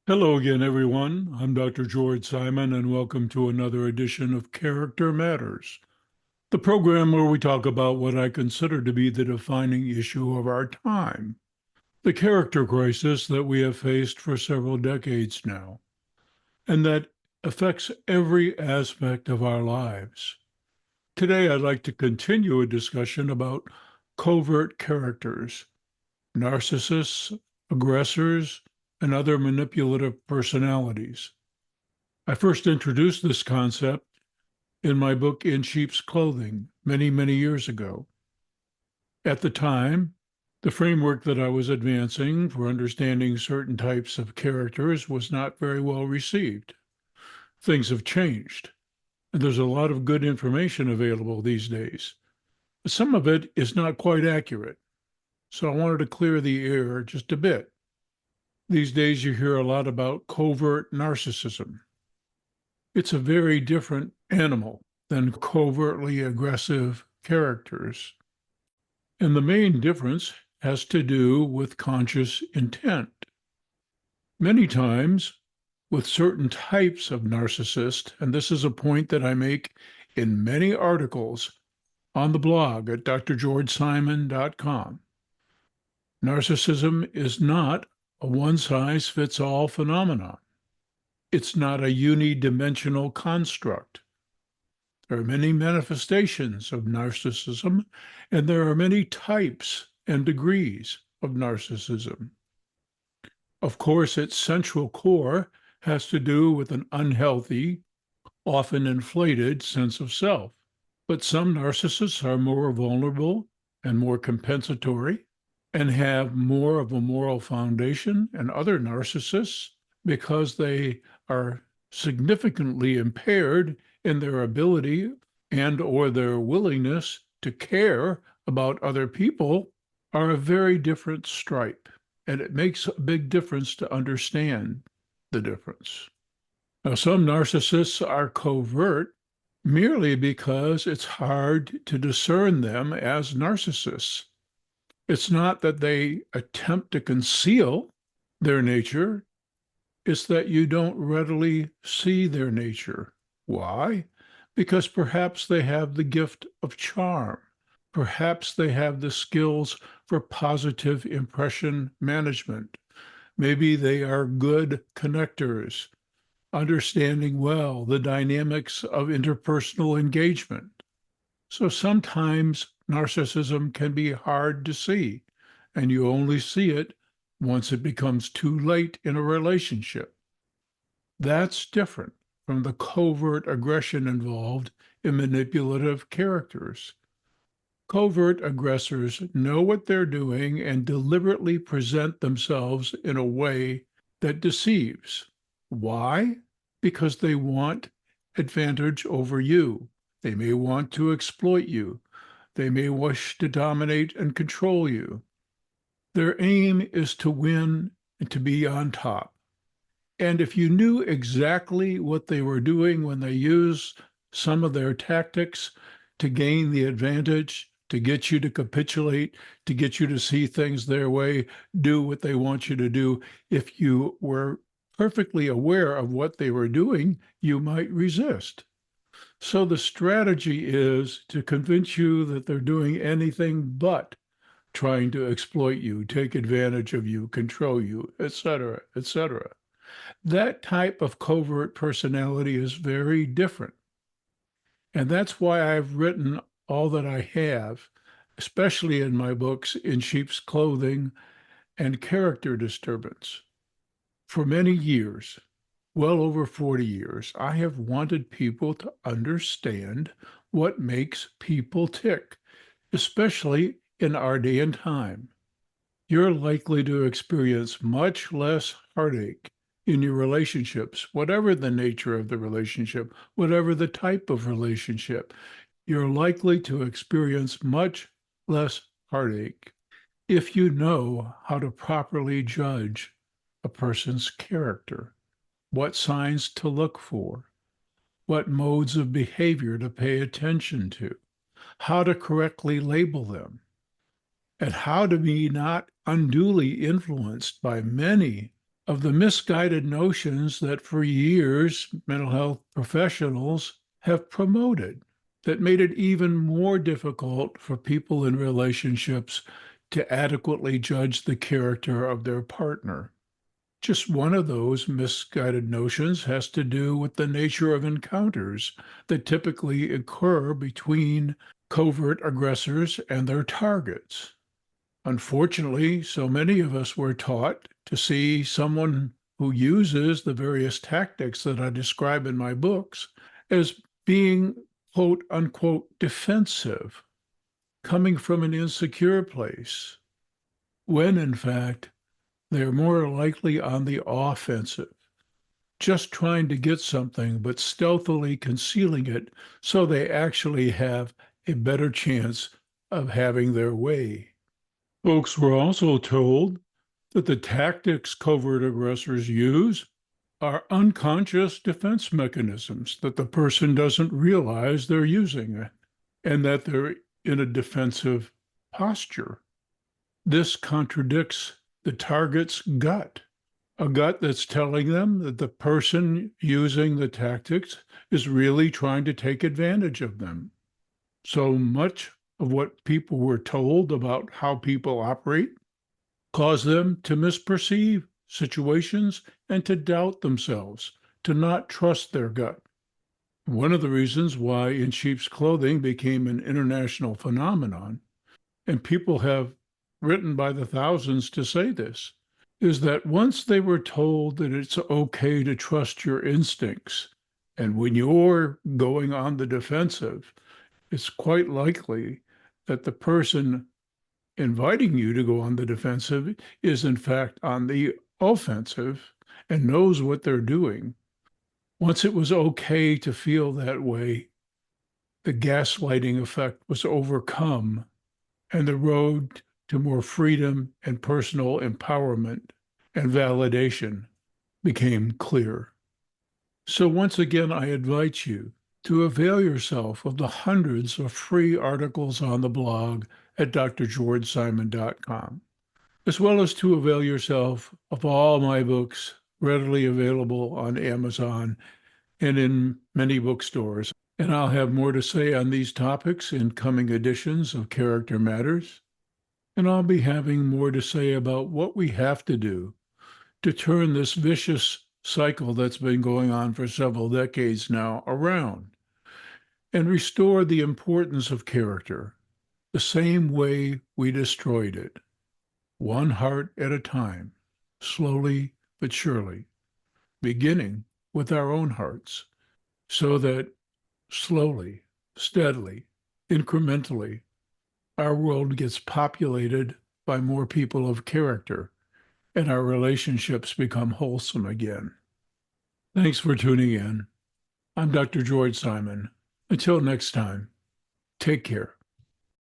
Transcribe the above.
Hello again, everyone. I'm Dr. George Simon, and welcome to another edition of Character Matters, the program where we talk about what I consider to be the defining issue of our time, the character crisis that we have faced for several decades now, and that affects every aspect of our lives. Today, I'd like to continue a discussion about covert characters, narcissists, aggressors, and other manipulative personalities. I first introduced this concept in my book In Sheep's Clothing many, many years ago. At the time, the framework that I was advancing for understanding certain types of characters was not very well received. Things have changed, and there's a lot of good information available these days. Some of it is not quite accurate, so I wanted to clear the air just a bit. These days, you hear a lot about covert narcissism. It's a very different animal than covertly aggressive characters. And the main difference has to do with conscious intent. Many times, with certain types of narcissist, and this is a point that I make in many articles on the blog at drgeorgesimon.com, narcissism is not a one size fits all phenomenon. It's not a unidimensional construct. There are many manifestations of narcissism, and there are many types and degrees of narcissism. Of course, its central core has to do with an unhealthy, often inflated sense of self. But some narcissists are more vulnerable and more compensatory and have more of a moral foundation, and other narcissists, because they are significantly impaired in their ability and or their willingness to care about other people, are a very different stripe. And it makes a big difference to understand the difference. Now, some narcissists are covert merely because it's hard to discern them as narcissists. It's not that they attempt to conceal their nature, it's that you don't readily see their nature. Why? Because perhaps they have the gift of charm. Perhaps they have the skills for positive impression management. Maybe they are good connectors, understanding well the dynamics of interpersonal engagement. So sometimes narcissism can be hard to see, and you only see it once it becomes too late in a relationship. That's different from the covert aggression involved in manipulative characters. Covert aggressors know what they're doing and deliberately present themselves in a way that deceives. Why? Because they want advantage over you. They may want to exploit you. They may wish to dominate and control you. Their aim is to win and to be on top. And if you knew exactly what they were doing when they used some of their tactics to gain the advantage, to get you to capitulate, to get you to see things their way, do what they want you to do, if you were perfectly aware of what they were doing, you might resist. So the strategy is to convince you that they're doing anything but trying to exploit you, take advantage of you, control you, etc., etc. That type of covert personality is very different. And that's why I've written all that I have, especially in my books, In Sheep's Clothing and Character Disturbance. For many years, well over 40 years, I have wanted people to understand what makes people tick, especially in our day and time. You're likely to experience much less heartache in your relationships, whatever the nature of the relationship, whatever the type of relationship. You're likely to experience much less heartache if you know how to properly judge a person's character, what signs to look for, what modes of behavior to pay attention to, how to correctly label them, and how to be not unduly influenced by many of the misguided notions that for years mental health professionals have promoted that made it even more difficult for people in relationships to adequately judge the character of their partner. Just one of those misguided notions has to do with the nature of encounters that typically occur between covert aggressors and their targets. Unfortunately, so many of us were taught to see someone who uses the various tactics that I describe in my books as being quote unquote defensive, coming from an insecure place, when in fact they're more likely on the offensive, just trying to get something but stealthily concealing it so they actually have a better chance of having their way. Folks were also told that the tactics covert aggressors use are unconscious defense mechanisms that the person doesn't realize they're using and that they're in a defensive posture. This contradicts the target's gut, a gut that's telling them that the person using the tactics is really trying to take advantage of them. So much of what people were told about how people operate caused them to misperceive situations and to doubt themselves, to not trust their gut. One of the reasons why In Sheep's Clothing became an international phenomenon, and people have written by the thousands to say this, is that once they were told that it's okay to trust your instincts, and when you're going on the defensive, it's quite likely that the person inviting you to go on the defensive is in fact on the offensive and knows what they're doing. Once it was okay to feel that way, the gaslighting effect was overcome and the road to more freedom and personal empowerment and validation became clear. So once again, I invite you to avail yourself of the hundreds of free articles on the blog at drgeorgesimon.com, as well as to avail yourself of all my books readily available on Amazon and in many bookstores. And I'll have more to say on these topics in coming editions of Character Matters. And I'll be having more to say about what we have to do to turn this vicious cycle that's been going on for several decades now around and restore the importance of character the same way we destroyed it, one heart at a time, slowly but surely, beginning with our own hearts, so that slowly, steadily, incrementally, our world gets populated by more people of character and our relationships become wholesome again. Thanks for tuning in. I'm Dr. George Simon. Until next time, take care.